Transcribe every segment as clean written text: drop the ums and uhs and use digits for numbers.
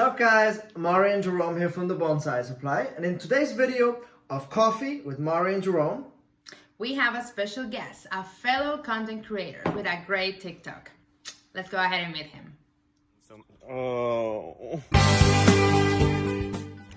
up guys, Mari and Jerome here from the Bonsai Supply, and in today's video of Coffee with Mari and Jerome, we have a special guest, a fellow content creator with a great TikTok. Let's go ahead and meet him.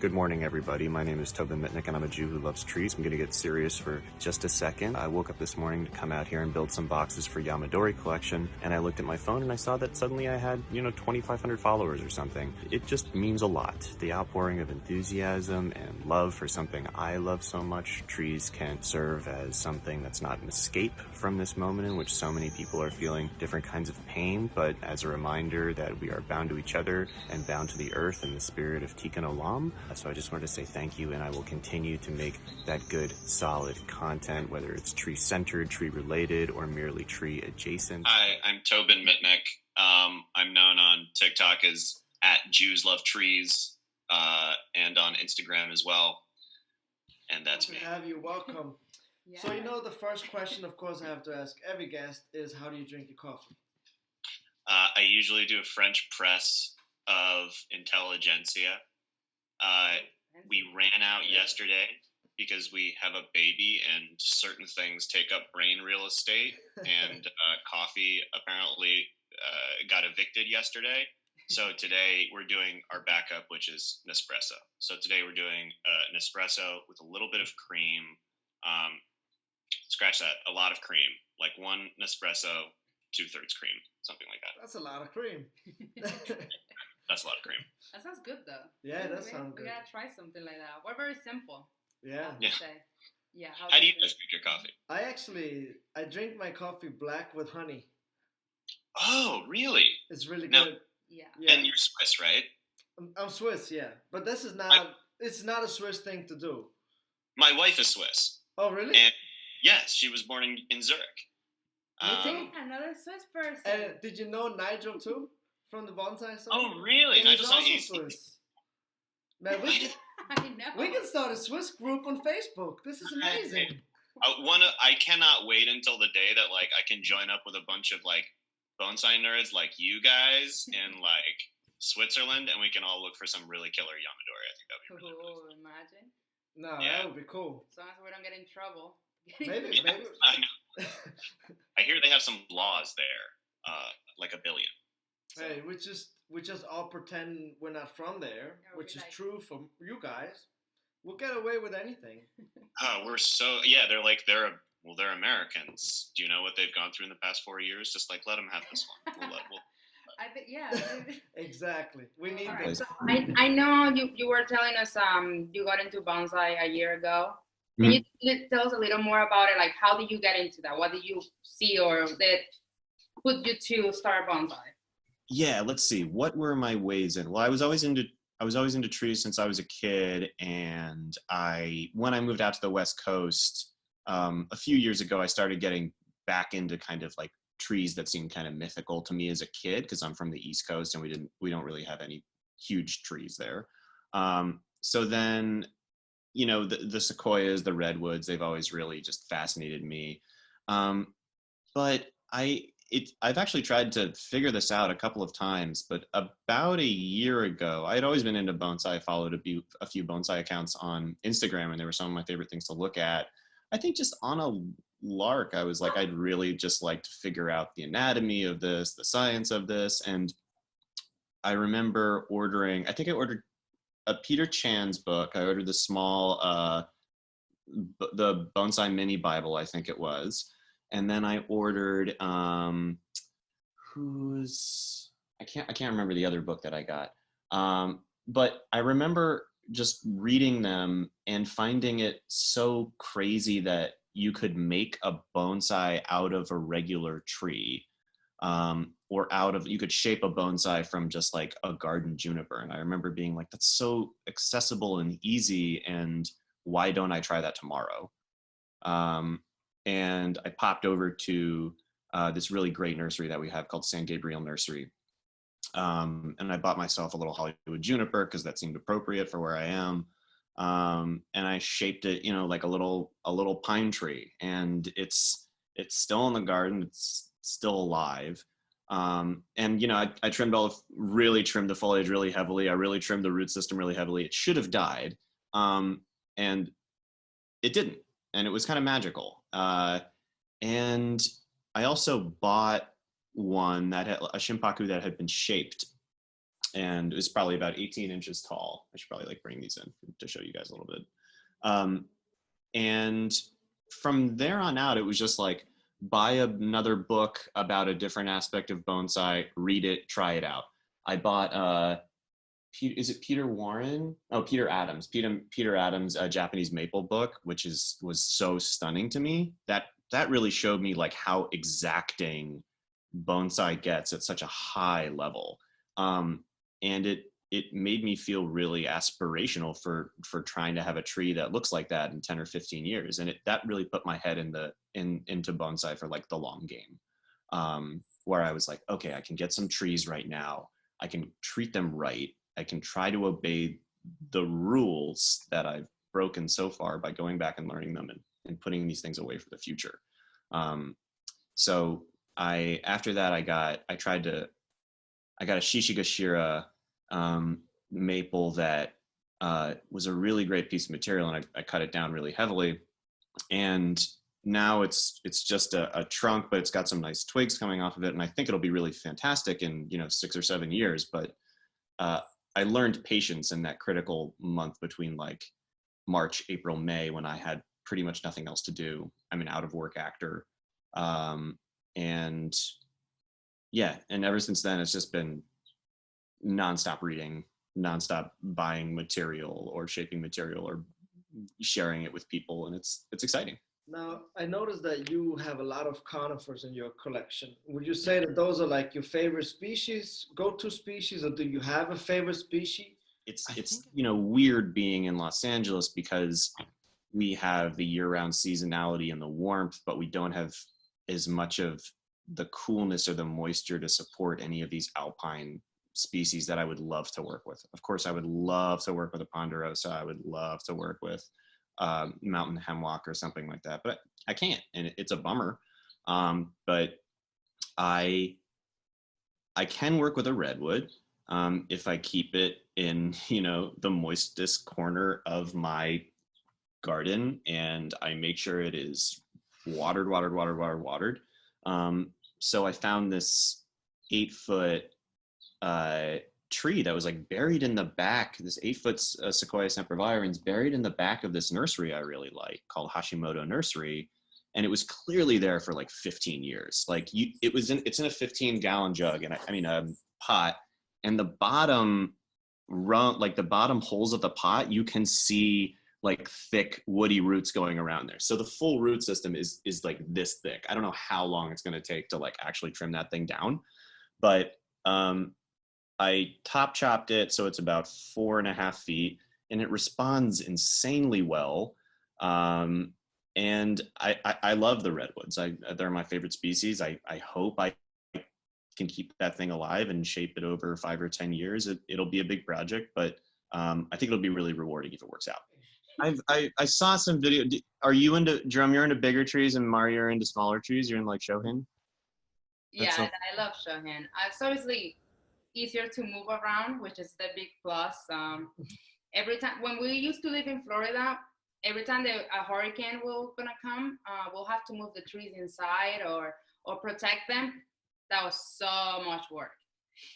Good morning, everybody. My name is Tobin Mitnick, and I'm a Jew who loves trees. I'm going to get serious for just a second. I woke up this morning to come out here and build some boxes for Yamadori collection, and I looked at my phone and I saw that suddenly I had, 2,500 followers or something. It just means a lot. The outpouring of enthusiasm and love for something I love so much. Trees can serve as something that's not an escape from this moment in which so many people are feeling different kinds of pain, but as a reminder that we are bound to each other and bound to the earth in the spirit of Tikkun Olam. So I just wanted to say thank you, and I will continue to make that good, solid content, whether it's tree-centered, tree-related, or merely tree-adjacent. Hi, I'm Tobin Mitnick. I'm known on TikTok as @JewsLoveTrees, and on Instagram as well. And that's me. to have you. Welcome. Yeah. So the first question, of course, I have to ask every guest is, how do you drink your coffee? I usually do a French press of Intelligentsia. We ran out yesterday because we have a baby and certain things take up brain real estate, and coffee apparently got evicted yesterday. So today we're doing our backup, which is Nespresso. So today we're doing Nespresso with a little bit of cream. Scratch that, a lot of cream, like one Nespresso, 2/3 cream, something like that. That's a lot of cream. That's a lot of cream. That sounds good though. Yeah, that sounds good. We gotta try something like that. We're very simple. Yeah. Yeah. Yeah. How do you guys drink your coffee? I drink my coffee black with honey. Oh, really? It's really Now- good. Yeah. Yeah. And you're Swiss, right? I'm Swiss, yeah. But this is not, it's not a Swiss thing to do. My wife is Swiss. Oh, really? And yes, she was born in Zurich. Another Swiss person. And did you know Nigel too? From the Bonsai Supply? Oh, really? And he's Nigel's also not Swiss. Man, I know. we can start a Swiss group on Facebook. This is amazing. I cannot wait until the day that I can join up with a bunch of bonsai nerds like you guys in Switzerland, and we can all look for some really killer Yamadori. I think that'd be really cool. Oh, imagine. No, Yeah. that would be cool. As long as we don't get in trouble. Maybe. I know. I hear they have some laws there, like a billion. So. Hey, we just all pretend we're not from there, Yeah, which we is true for you guys. We'll get away with anything. We're so they're Americans. Do you know what they've gone through in the past 4 years? Just let them have this one. I think Exactly. We need All right. this. So I know you were telling us you got into bonsai a year ago. Can you tell us a little more about it? How did you get into that? What did you see or that put you to start bonsai? Yeah, let's see. What were my ways in? Well, I was always into trees since I was a kid, and when I moved out to the West Coast a few years ago, I started getting back into kind of trees that seemed kind of mythical to me as a kid, because I'm from the East Coast and we don't really have any huge trees there. So then, the sequoias, the redwoods, they've always really just fascinated me. But I've actually tried to figure this out a couple of times, but about a year ago, I had always been into bonsai. I followed a few bonsai accounts on Instagram, and they were some of my favorite things to look at. I think just on a lark, I was I'd really just like to figure out the anatomy of this, the science of this. And I remember I think I ordered a Peter Chan's book. I ordered the small, the Bonsai Mini Bible, I think it was. And then I ordered, I can't remember the other book that I got. But I remember just reading them and finding it so crazy that you could make a bonsai out of a regular tree, or you could shape a bonsai from just a garden juniper. And I remember being that's so accessible and easy, and why don't I try that tomorrow? And I popped over to this really great nursery that we have called San Gabriel Nursery. And I bought myself a little Hollywood juniper because that seemed appropriate for where I am. And I shaped it, like a little pine tree, and it's still in the garden. It's still alive. And you know, I trimmed really trimmed the foliage really heavily. I really trimmed the root system really heavily. It should have died, and it didn't, and it was kind of magical. And I also bought one that had a Shimpaku that had been shaped, and it was probably about 18 inches tall. I should probably like bring these in to show you guys a little bit. And from there on out, it was just like, buy another book about a different aspect of bonsai, read it, try it out. I bought, is it Peter Warren? Oh, Peter Adams. Peter Adams' Japanese maple book, which was so stunning to me. That really showed me like how exacting bonsai gets at such a high level. And it made me feel really aspirational for trying to have a tree that looks like that in 10 or 15 years. And that really put my head into bonsai for like the long game, where I was like, okay, I can get some trees right now. I can treat them right. I can try to obey the rules that I've broken so far by going back and learning them and putting these things away for the future. So after that, I got a Shishigashira maple that was a really great piece of material, and I cut it down really heavily. And now it's just a trunk, but it's got some nice twigs coming off of it, and I think it'll be really fantastic in 6 or 7 years. But I learned patience in that critical month between like March, April, May, when I had pretty much nothing else to do. I'm an out of work actor, and yeah, and ever since then it's just been nonstop reading, nonstop buying material or shaping material or sharing it with people, and it's exciting. Now, I noticed that you have a lot of conifers in your collection. Would you say that those are like your favorite species, go-to species, or do you have a favorite species? It's weird being in Los Angeles because we have the year-round seasonality and the warmth, but we don't have as much of the coolness or the moisture to support any of these alpine species that I would love to work with. Of course, I would love to work with a ponderosa. I would love to work with mountain hemlock or something like that, but I can't, and it's a bummer. But I can work with a redwood if I keep it in the moistest corner of my garden, and I make sure it is watered. So I found this 8-foot tree that was like buried in the back. This 8-foot Sequoia sempervirens is buried in the back of this nursery I really like called Hashimoto Nursery, and it was clearly there for like 15 years. Like it's in a 15-gallon jug, and I mean a pot, and the bottom rung, like the bottom holes of the pot, you can see like thick woody roots going around there. So the full root system is like this thick. I don't know how long it's going to take to like actually trim that thing down, but I top chopped it so it's about 4.5 feet, and it responds insanely well. And I love the redwoods. They're my favorite species. I hope I can keep that thing alive and shape it over 5 or 10 years. It'll be a big project, but I think it'll be really rewarding if it works out. I saw some video. Are you into, Jerome, you're into bigger trees, and Mario, you're into smaller trees? You're in like Shohin? Yeah, I love Shohin. It's obviously easier to move around, which is the big plus. Every time, when we used to live in Florida, every time a hurricane will gonna come, we'll have to move the trees inside or protect them. That was so much work.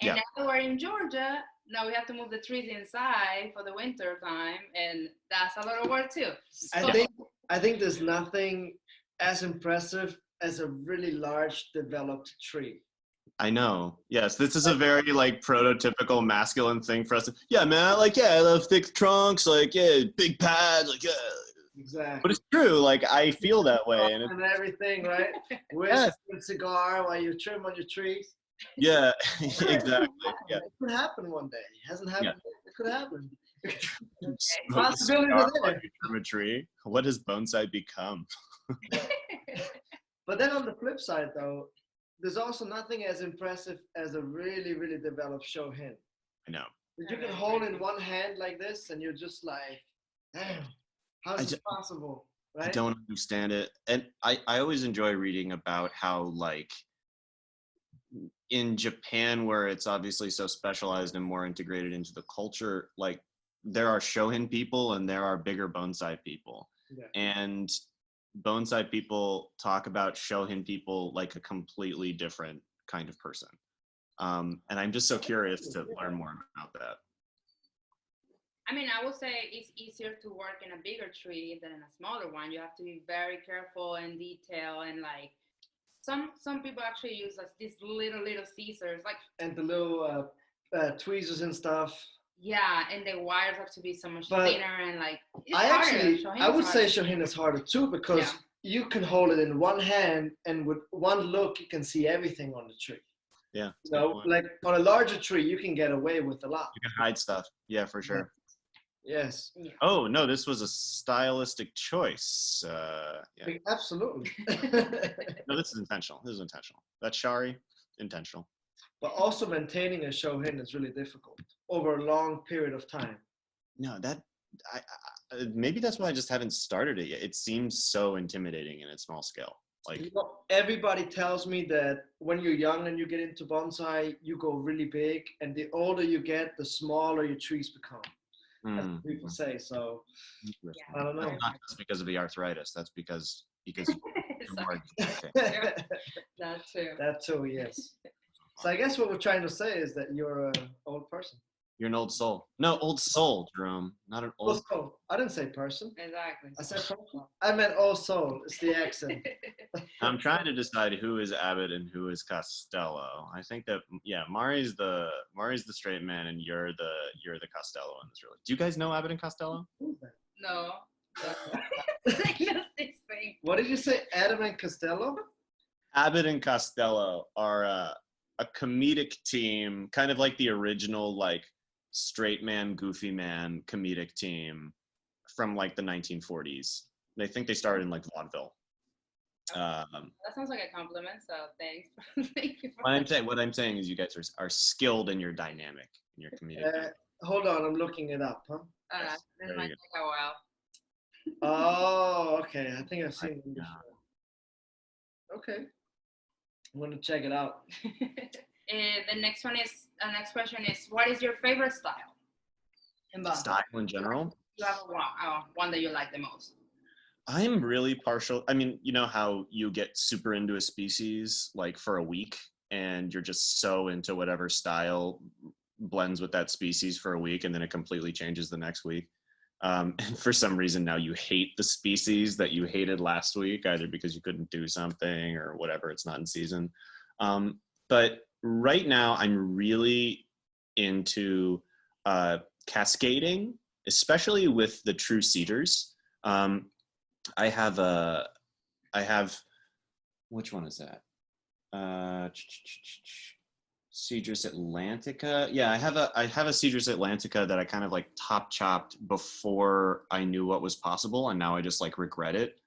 And now that we're in Georgia, now we have to move the trees inside for the winter time, and that's a lot of work too. I think there's nothing as impressive as a really large developed tree. I know. Yes, this is a very like prototypical masculine thing for us. Yeah, man. I love thick trunks. Like, yeah, big pads. Like, yeah. Exactly. But it's true. Like, I feel that way, and everything, right? Whiskey and cigar while you trim on your trees. Yeah, exactly. Yeah. It could happen one day. It hasn't happened. Yeah. It could happen. Possibility from a tree. What has bonsai become? But then on the flip side, though, there's also nothing as impressive as a really, really developed Shohin. I know. You can hold in one hand like this, and you're just like, damn, how's this possible? Right? I don't understand it. And I always enjoy reading about how, like, in Japan, where it's obviously so specialized and more integrated into the culture, like there are shohin people and there are bigger bonsai people. Yeah. And bonsai people talk about shohin people like a completely different kind of person. And I'm just so curious to learn more about that. I mean, I would say it's easier to work in a bigger tree than in a smaller one. You have to be very careful and detail, and like some people actually use these little scissors, like, And the little tweezers and stuff. yeah, and the wires have to be so much But thinner, and like it's harder. I would say shohin is harder too, because you can hold it in one hand, and with one look you can see everything on the tree. Yeah. So like on a larger tree you can get away with a lot. You can hide stuff. Yeah, for sure. Yes. Yeah. Oh no, this was a stylistic choice. Yeah. Absolutely. No, this is intentional. This is intentional. That shari, intentional. But also maintaining a shohin is really difficult over a long period of time. No, that I maybe that's why I just haven't started it yet. It seems so intimidating in its small scale. Like, you know, everybody tells me that when you're young and you get into bonsai, you go really big, and the older you get, the smaller your trees become. That's what people say. So I don't know. That's not just because of the arthritis. That's because you're more That too. That too, yes. So I guess what we're trying to say is that you're an old person. You're an old soul. No, old soul, Jerome. Not an old. Old soul. I didn't say person. Exactly. I said person. I meant old soul. It's the accent. I'm trying to decide who is Abbott and who is Costello. I think that Mari's the straight man, and you're the Costello in this really. Do you guys know Abbott and Costello? No. What did you say, Adam and Costello? Abbott and Costello are a comedic team, kind of like the original like straight man, goofy man comedic team from like the 1940s. They think they started in like vaudeville. That sounds like a compliment. So thanks. Thank you. What I'm saying is you guys are skilled in your dynamic, in your comedic. Hold on, I'm looking it up, huh? This might take a while. Oh, okay. I think I've seen them before. Okay. I'm gonna check it out. And the next question is, what is your favorite style? Style in general? You have one that you like the most. I'm really partial. I mean, you know how you get super into a species like for a week, and you're just so into whatever style blends with that species for a week, and then it completely changes the next week. And for some reason now you hate the species that you hated last week, either because you couldn't do something or whatever, it's not in season. But right now I'm really into cascading, especially with the true cedars. I have which one is that? Cedrus Atlantica. Yeah, I have a Cedrus Atlantica that I kind of like top chopped before I knew what was possible, and now I just like regret it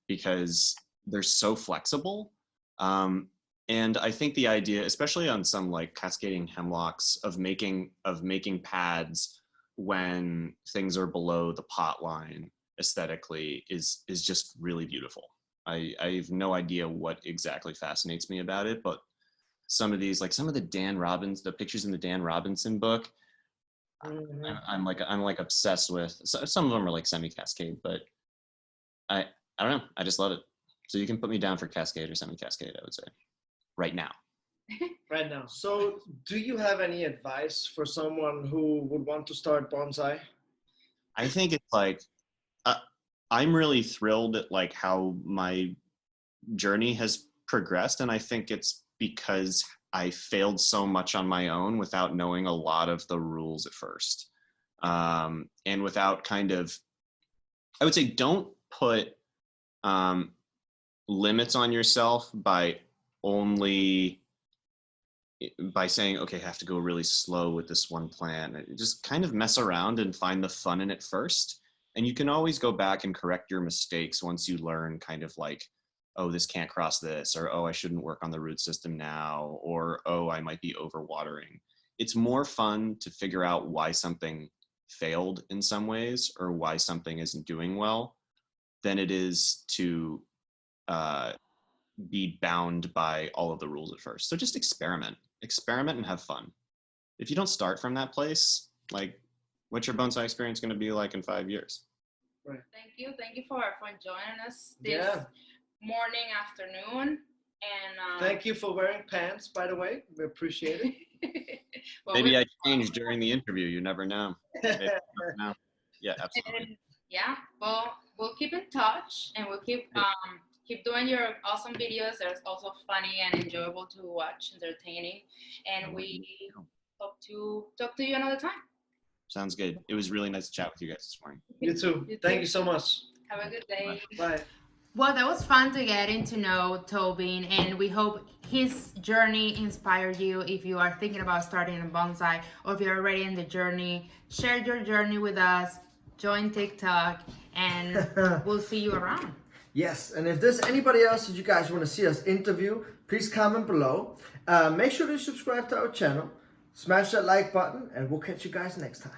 because they're so flexible. And I think the idea, especially on some like cascading hemlocks, of making pads when things are below the pot line aesthetically is just really beautiful. I have no idea what exactly fascinates me about it, but some of these, like some of the the pictures in the Dan Robinson book, I'm like obsessed with. So, some of them are like semi-cascade, but I don't know. I just love it. So you can put me down for cascade or semi-cascade, I would say, right now. Right now. So do you have any advice for someone who would want to start bonsai? I think it's like, I'm really thrilled at like how my journey has progressed. And I think it's because I failed so much on my own without knowing a lot of the rules at first. And without kind of, I would say, don't put limits on yourself by saying, okay, I have to go really slow with this one plan. Just kind of mess around and find the fun in it first. And you can always go back and correct your mistakes once you learn kind of like, oh, this can't cross this, or, oh, I shouldn't work on the root system now, or, oh, I might be overwatering. It's more fun to figure out why something failed in some ways or why something isn't doing well than it is to be bound by all of the rules at first. So just experiment and have fun. If you don't start from that place, like, what's your bonsai experience going to be like in 5 years? Right. Thank you for joining us this morning, afternoon, and thank you for wearing pants, by the way. We appreciate it. Well, maybe I changed during the interview. You never know. No. Yeah, absolutely. And, yeah, well, we'll keep in touch, and we'll keep doing your awesome videos. They're also funny and enjoyable to watch, entertaining, and we hope to talk to you another time. Sounds good. It was really nice to chat with you guys this morning. You too. Thank you so much. Have a good day. Bye. Well, that was fun to getting to know Tobin, and we hope his journey inspired you. If you are thinking about starting a bonsai, or if you're already in the journey, share your journey with us. Join TikTok, and we'll see you around. Yes, and if there's anybody else that you guys want to see us interview, please comment below. Make sure to subscribe to our channel, smash that like button, and we'll catch you guys next time.